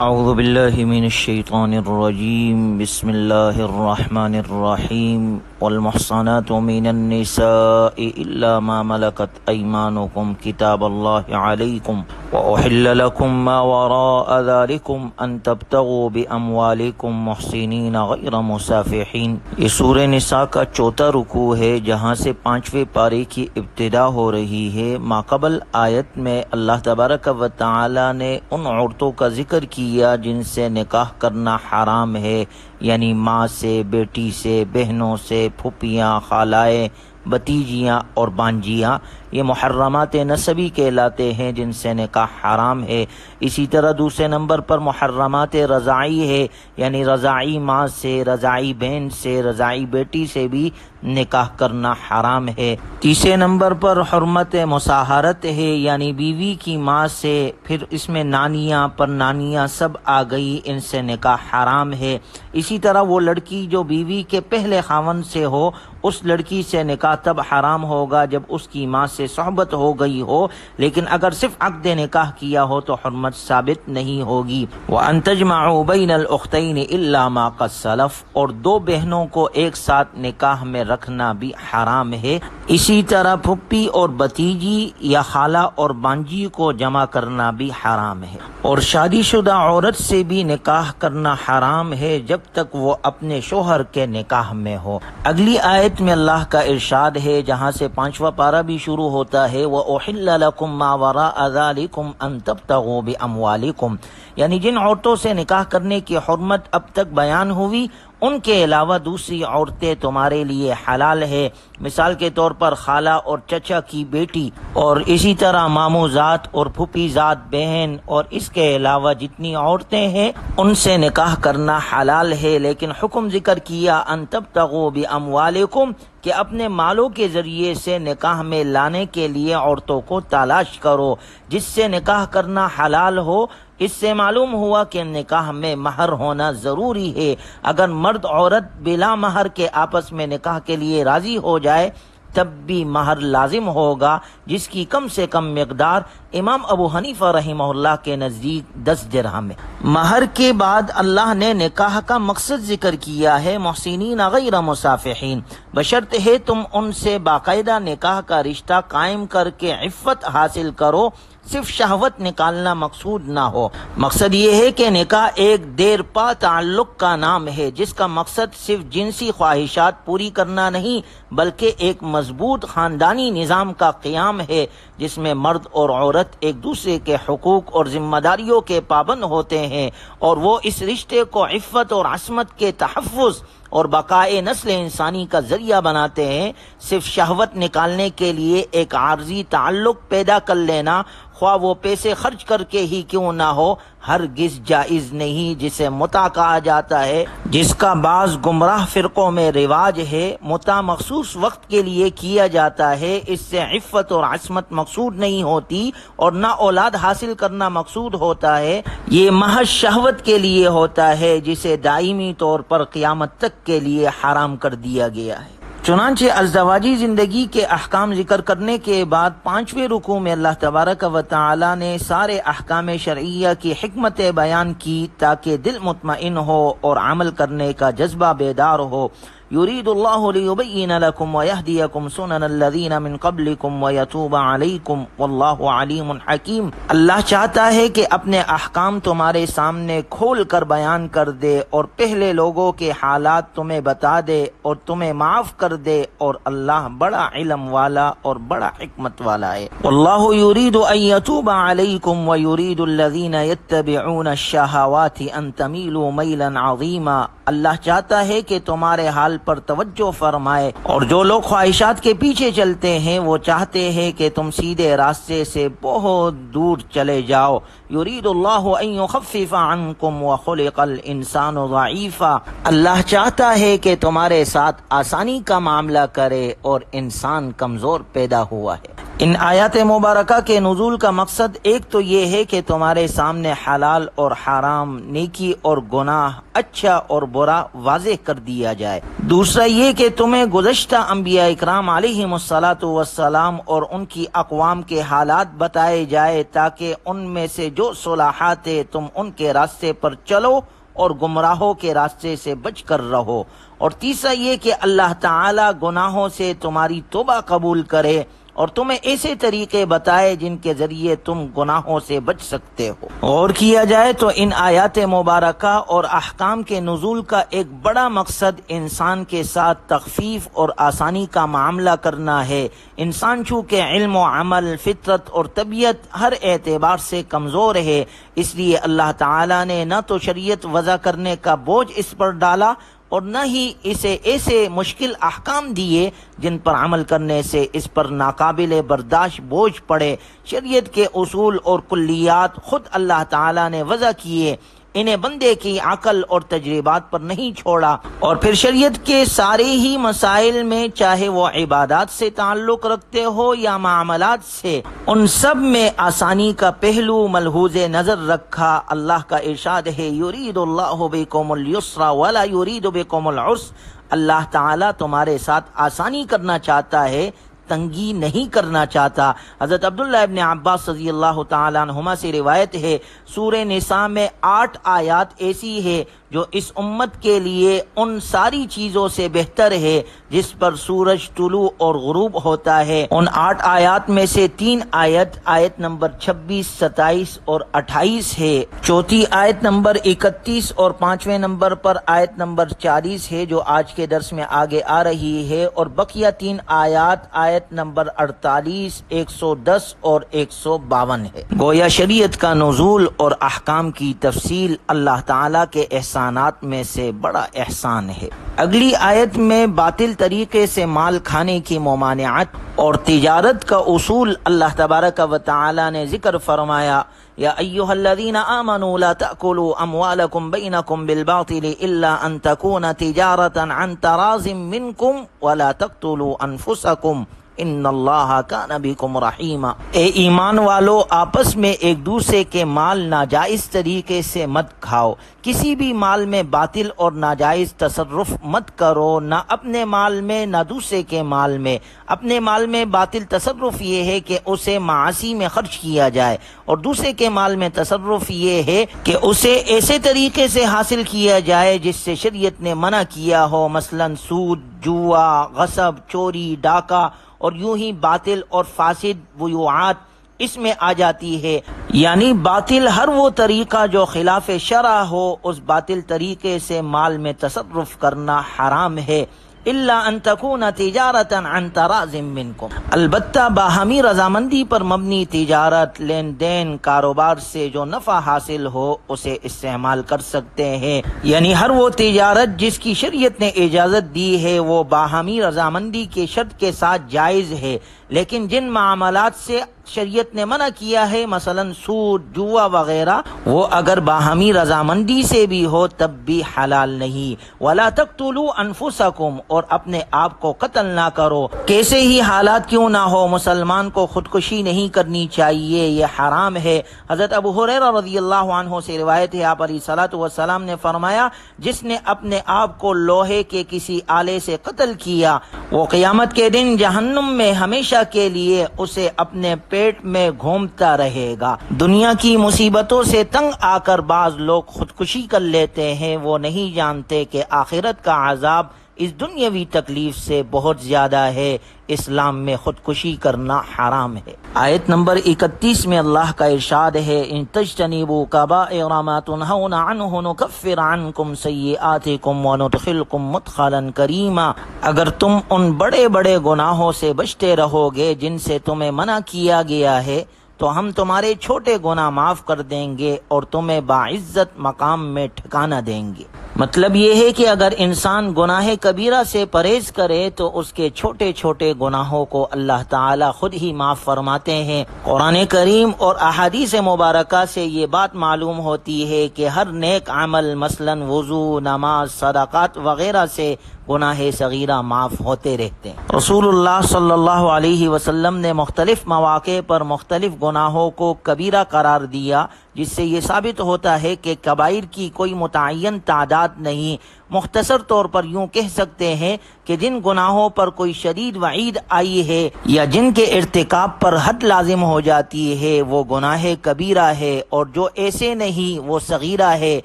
اعوذ باللہ من الشیطان الرجیم بسم اللہ الرحمن الرحیم والمحصنات من النساء الا ما ملكت ایمانکم کتاب اللہ علیکم واحل لکم ما وراء ذلکم ان تبتغوا باموالکم محسنین غیر مسافحین۔ یہ سورہ نساء کا چوتھا رکوع ہے جہاں سے 5ویں پارے کی ابتدا ہو رہی ہے۔ ماقبل آیت میں اللہ تبارک و تعالی نے ان عورتوں کا ذکر کیا جن سے نکاح کرنا حرام ہے، یعنی ماں سے، بیٹی سے، بہنوں سے، پھوپھیاں، خالائیں، بھتیجیاں اور بانجیاں، یہ محرمات نسبی کہلاتے ہیں جن سے نکاح حرام ہے۔ اسی طرح دوسرے نمبر پر محرمات رضاعی ہے، یعنی رضاعی ماں سے، رضاعی بہن سے، رضاعی بیٹی سے بھی نکاح کرنا حرام ہے۔ تیسرے نمبر پر حرمت مصاہرت ہے، یعنی بیوی کی ماں سے، پھر اس میں نانیاں، پرنانیاں سب آ گئی، ان سے نکاح حرام ہے۔ اسی طرح وہ لڑکی جو بیوی کے پہلے خاوند سے ہو، اس لڑکی سے نکاح تب حرام ہوگا جب اس کی ماں سے صحبت ہو گئی ہو، لیکن اگر صرف عقد نکاح کیا ہو تو حرمت ثابت نہیں ہوگی۔ وَأَن تَجْمَعُوا بَيْنَ الْأُخْتَيْنِ إِلَّا مَا قَدْ سَلَفَ، اور دو بہنوں کو ایک ساتھ نکاح میں رکھنا بھی حرام ہے۔ اسی طرح پھپھی اور بھتیجی یا خالہ اور بانجی کو جمع کرنا بھی حرام ہے، اور شادی شدہ عورت سے بھی نکاح کرنا حرام ہے جب تک وہ اپنے شوہر کے نکاح میں ہو۔ اگلی آیت میں اللہ کا ارشاد ہے جہاں سے 5واں پارہ بھی شروع ہوتا ہے، وَأُحِلَّ لَكُم مَّا وَرَاءَ ذَلِكُمْ أَن تَبْتَغُوا بِأَمْوَالِكُمْ، یعنی جن عورتوں سے نکاح کرنے کی حرمت اب تک بیان ہوئی ان کے علاوہ دوسری عورتیں تمہارے لیے حلال ہے۔ مثال کے طور پر خالہ اور چچا کی بیٹی، اور اسی طرح ماموں ذات اور پھوپھی ذات بہن، اور اس کے علاوہ جتنی عورتیں ہیں ان سے نکاح کرنا حلال ہے، لیکن حکم ذکر کیا ان تبتغوا باموالکم، کہ اپنے مالوں کے ذریعے سے نکاح میں لانے کے لیے عورتوں کو تلاش کرو جس سے نکاح کرنا حلال ہو۔ اس سے معلوم ہوا کہ نکاح میں مہر ہونا ضروری ہے۔ اگر مرد عورت بلا مہر کے آپس میں نکاح کے لیے راضی ہو جائے تب بھی مہر لازم ہوگا، جس کی کم سے کم مقدار امام ابو حنیفہ رحمہ اللہ کے نزدیک 10 درہم ہے۔ مہر کے بعد اللہ نے نکاح کا مقصد ذکر کیا ہے، محسنین غیر مسافحین، بشرط ہے تم ان سے باقاعدہ نکاح کا رشتہ قائم کر کے عفت حاصل کرو، صرف شہوت نکالنا مقصود نہ ہو۔ مقصد یہ ہے کہ نکاح ایک دیر پا تعلق کا نام ہے جس کا مقصد صرف جنسی خواہشات پوری کرنا نہیں بلکہ ایک مضبوط خاندانی نظام کا قیام ہے جس میں مرد اور عورت ایک دوسرے کے حقوق اور ذمہ داریوں کے پابند ہوتے ہیں، اور وہ اس رشتے کو عفت اور عصمت کے تحفظ اور بقائے نسل انسانی کا ذریعہ بناتے ہیں۔ صرف شہوت نکالنے کے لیے ایک عارضی تعلق پیدا کر لینا، خواہ وہ پیسے خرچ کر کے ہی کیوں نہ ہو، ہرگز جائز نہیں، جسے متع کہا جاتا ہے، جس کا بعض گمراہ فرقوں میں رواج ہے۔ متع مخصوص وقت کے لیے کیا جاتا ہے، اس سے عفت اور عصمت مقصود نہیں ہوتی اور نہ اولاد حاصل کرنا مقصود ہوتا ہے، یہ محض شہوت کے لیے ہوتا ہے جسے دائمی طور پر قیامت تک کے لیے حرام کر دیا گیا ہے۔ چنانچہ ازدواجی زندگی کے احکام ذکر کرنے کے بعد 5ویں رکوع میں اللہ تبارک و تعالی نے سارے احکام شرعیہ کی حکمت بیان کی تاکہ دل مطمئن ہو اور عمل کرنے کا جذبہ بیدار ہو۔ یرید اللہ لیبین لکم ویہدیکم سنن الذین من قبلکم ویتوب علیکم واللہ علیم حکیم۔ اللہ چاہتا ہے کہ اپنے احکام تمہارے سامنے کھول کر بیان کر دے اور پہلے لوگوں کے حالات تمہیں بتا دے اور تمہیں معاف کر دے، اور اللہ بڑا علم والا اور بڑا حکمت والا ہے۔ واللہ یرید ان یتوب علیکم ویرید الذین یتبعون الشہوات ان تمیلوا میلا عظیما۔ اللہ چاہتا ہے کہ تمہارے حال پر توجہ فرمائے، اور جو لوگ خواہشات کے پیچھے چلتے ہیں وہ چاہتے ہیں کہ تم سیدھے راستے سے بہت دور چلے جاؤ۔ یرید اللہ ان یخفف عنکم وخلق الانسان ضعیفا، اللہ چاہتا ہے کہ تمہارے ساتھ آسانی کا معاملہ کرے اور انسان کمزور پیدا ہوا ہے۔ ان آیات مبارکہ کے نزول کا مقصد ایک تو یہ ہے کہ تمہارے سامنے حلال اور حرام، نیکی اور گناہ، اچھا اور برا واضح کر دیا جائے۔ دوسرا یہ کہ تمہیں گزشتہ انبیاء اکرام علیہم الصلاۃ والسلام اور ان کی اقوام کے حالات بتائے جائے تاکہ ان میں سے جو صلاحات ہے تم ان کے راستے پر چلو اور گمراہوں کے راستے سے بچ کر رہو۔ اور تیسرا یہ کہ اللہ تعالی گناہوں سے تمہاری توبہ قبول کرے اور تمہیں ایسے طریقے بتائے جن کے ذریعے تم گناہوں سے بچ سکتے ہو۔ غور کیا جائے تو ان آیات مبارکہ اور احکام کے نزول کا ایک بڑا مقصد انسان کے ساتھ تخفیف اور آسانی کا معاملہ کرنا ہے۔ انسان چونکہ علم و عمل، فطرت اور طبیعت ہر اعتبار سے کمزور ہے، اس لیے اللہ تعالی نے نہ تو شریعت وضع کرنے کا بوجھ اس پر ڈالا اور نہ ہی اسے ایسے مشکل احکام دیے جن پر عمل کرنے سے اس پر ناقابل برداشت بوجھ پڑے۔ شریعت کے اصول اور کلیات خود اللہ تعالی نے وضع کیے، انہیں بندے کی عقل اور تجربات پر نہیں چھوڑا، اور پھر شریعت کے سارے ہی مسائل میں، چاہے وہ عبادات سے تعلق رکھتے ہو یا معاملات سے، ان سب میں آسانی کا پہلو ملحوظ نظر رکھا۔ اللہ کا ارشاد ہے، یرید اللہ بکم الیسر ولا یرید بکم العسر۔ اللہ تعالیٰ تمہارے ساتھ آسانی کرنا چاہتا ہے، تنگی نہیں کرنا چاہتا۔ حضرت عبداللہ ابن عباس رضی اللہ تعالیٰ عنہما سے روایت ہے، سورہ نساء میں 8 آیات ایسی ہے جو اس امت کے لیے ان ساری چیزوں سے بہتر ہے جس پر سورج طلوع اور غروب ہوتا ہے۔ ان 8 آیات میں سے 3 آیت نمبر 26، 27 اور 28 ہے، چوتھی آیت نمبر 31 اور 5ویں نمبر پر آیت نمبر 40 ہے جو آج کے درس میں آگے آ رہی ہے، اور بقیہ 3 آیت نمبر 48، 110 اور 152 ہے۔ گویا شریعت کا نزول اور احکام کی تفصیل اللہ تعالیٰ کے احسانات میں سے بڑا احسان ہے۔ اگلی آیت میں باطل طریقے سے مال کھانے کی ممانعت اور تجارت کا اصول اللہ تبارک و تعالی نے ذکر فرمایا، یا ایھا الذین آمنوا لا تأکلوا اموالکم بینکم بالباطل الا ان تکون تجارۃ عن تراض منکم ولا تقتلوا انفسکم ان اللہ کان بکم رحیما۔ اے ایمان والو، آپس میں ایک دوسرے کے مال ناجائز طریقے سے مت کھاؤ، کسی بھی مال میں باطل اور ناجائز تصرف مت کرو، نہ اپنے مال میں نہ دوسرے کے مال میں۔ اپنے مال میں باطل تصرف یہ ہے کہ اسے معاصی میں خرچ کیا جائے، اور دوسرے کے مال میں تصرف یہ ہے کہ اسے ایسے طریقے سے حاصل کیا جائے جس سے شریعت نے منع کیا ہو، مثلا سود، جوا، غصب، چوری، ڈاکہ اور یوں ہی باطل اور فاسد بیوعات اس میں آ جاتی ہے۔ یعنی باطل ہر وہ طریقہ جو خلاف شرع ہو، اس باطل طریقے سے مال میں تصرف کرنا حرام ہے، الا ان تکون تجارۃ عن تراض منکم۔ البتہ باہمی رضامندی پر مبنی تجارت، لین دین، کاروبار سے جو نفع حاصل ہو اسے استعمال کر سکتے ہیں۔ یعنی ہر وہ تجارت جس کی شریعت نے اجازت دی ہے وہ باہمی رضامندی کے شرط کے ساتھ جائز ہے، لیکن جن معاملات سے شریعت نے منع کیا ہے، مثلا سود، جوا وغیرہ، وہ اگر باہمی رضامندی سے بھی ہو تب بھی حلال نہیں۔ وَلَا تَقْتُلُوا أَنفُسَكُمْ، اور اپنے آپ کو قتل نہ کرو، کیسے ہی حالات کیوں نہ ہو، مسلمان کو خودکشی نہیں کرنی چاہیے، یہ حرام ہے۔ حضرت ابو ہریرہ رضی اللہ عنہ سے روایت ہے، آپ علیہ الصلوۃ والسلام نے فرمایا، جس نے اپنے آپ کو لوہے کے کسی آلے سے قتل کیا، وہ قیامت کے دن جہنم میں ہمیشہ کے لیے اسے اپنے پیٹ میں گھومتا رہے گا۔ دنیا کی مصیبتوں سے تنگ آ کر بعض لوگ خودکشی کر لیتے ہیں، وہ نہیں جانتے کہ آخرت کا عذاب اس دنیاوی تکلیف سے بہت زیادہ ہے۔ اسلام میں خودکشی کرنا حرام ہے۔ آیت نمبر 31 میں اللہ کا ارشاد ہے، ان تجتنبوا کبائر ما تنہون عنہ نکفر عنکم سیئاتکم وندخلکم مدخلا کریما۔ اگر تم ان بڑے بڑے گناہوں سے بچتے رہو گے جن سے تمہیں منع کیا گیا ہے تو ہم تمہارے چھوٹے گناہ معاف کر دیں گے اور تمہیں باعزت مقام میں ٹھکانہ دیں گے۔ مطلب یہ ہے کہ اگر انسان گناہ کبیرہ سے پرہیز کرے تو اس کے چھوٹے چھوٹے گناہوں کو اللہ تعالی خود ہی معاف فرماتے ہیں۔ قرآن کریم اور احادیث مبارکہ سے یہ بات معلوم ہوتی ہے کہ ہر نیک عمل مثلاً وضو، نماز، صدقات وغیرہ سے گناہ صغیرہ معاف ہوتے رہتے ہیں۔ رسول اللہ صلی اللہ علیہ وسلم نے مختلف مواقع پر مختلف گناہوں کو کبیرہ قرار دیا، جس سے یہ ثابت ہوتا ہے کہ کبائر کی کوئی متعین تعداد نہیں۔ مختصر طور پر یوں کہہ سکتے ہیں کہ جن گناہوں پر کوئی شدید وعید آئی ہے یا جن کے ارتکاب پر حد لازم ہو جاتی ہے وہ گناہ کبیرہ ہے، اور جو ایسے نہیں وہ صغیرہ ہے۔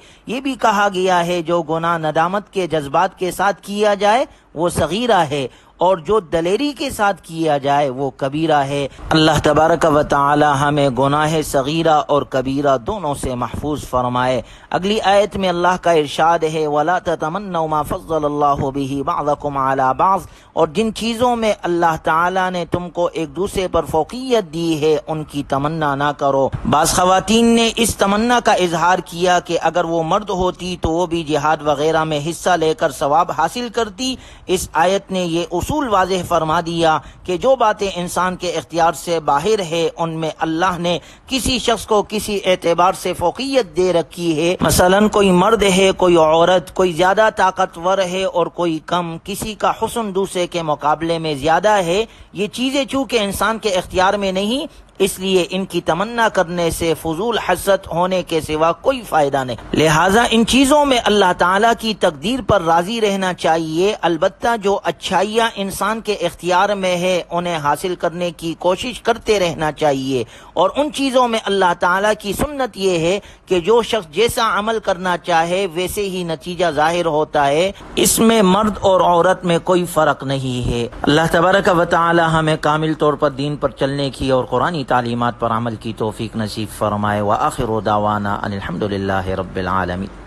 یہ بھی کہا گیا ہے جو گناہ ندامت کے جذبات کے ساتھ کیا جائے وہ صغیرہ ہے، اور جو دلیری کے ساتھ کیا جائے وہ کبیرہ ہے۔ اللہ تبارک و تعالی ہمیں گناہ صغیرہ اور کبیرہ دونوں سے محفوظ فرمائے۔ اگلی آیت میں اللہ کا ارشاد ہے وَلَا تَتَمَنَّوْا مَا فَضَّلَ اللَّهُ بِهِ بَعْضَكُمْ عَلَى بَعْضٍ، اور جن چیزوں میں اللہ تعالی نے تم کو ایک دوسرے پر فوقیت دی ہے ان کی تمنا نہ کرو۔ بعض خواتین نے اس تمنا کا اظہار کیا کہ اگر وہ مرد ہوتی تو وہ بھی جہاد وغیرہ میں حصہ لے کر ثواب حاصل کرتی۔ اس آیت نے یہ اصول واضح فرما دیا کہ جو باتیں انسان کے اختیار سے باہر ہے ان میں اللہ نے کسی شخص کو کسی اعتبار سے فوقیت دے رکھی ہے۔ مثلا کوئی مرد ہے، کوئی عورت، کوئی زیادہ طاقتور ہے اور کوئی کم، کسی کا حسن دوسرے کے مقابلے میں زیادہ ہے۔ یہ چیزیں چونکہ انسان کے اختیار میں نہیں، اس لیے ان کی تمنا کرنے سے فضول حسرت ہونے کے سوا کوئی فائدہ نہیں۔ لہٰذا ان چیزوں میں اللہ تعالیٰ کی تقدیر پر راضی رہنا چاہیے۔ البتہ جو اچھائیاں انسان کے اختیار میں ہے انہیں حاصل کرنے کی کوشش کرتے رہنا چاہیے، اور ان چیزوں میں اللہ تعالیٰ کی سنت یہ ہے کہ جو شخص جیسا عمل کرنا چاہے ویسے ہی نتیجہ ظاہر ہوتا ہے۔ اس میں مرد اور عورت میں کوئی فرق نہیں ہے۔ اللہ تبارک و تعالی ہمیں کامل طور پر دین پر چلنے کی اور قرآنی تعلیمات پر عمل کی توفیق نصیب فرمائے۔ وآخر دعوانا ان الحمد للہ رب العالمین۔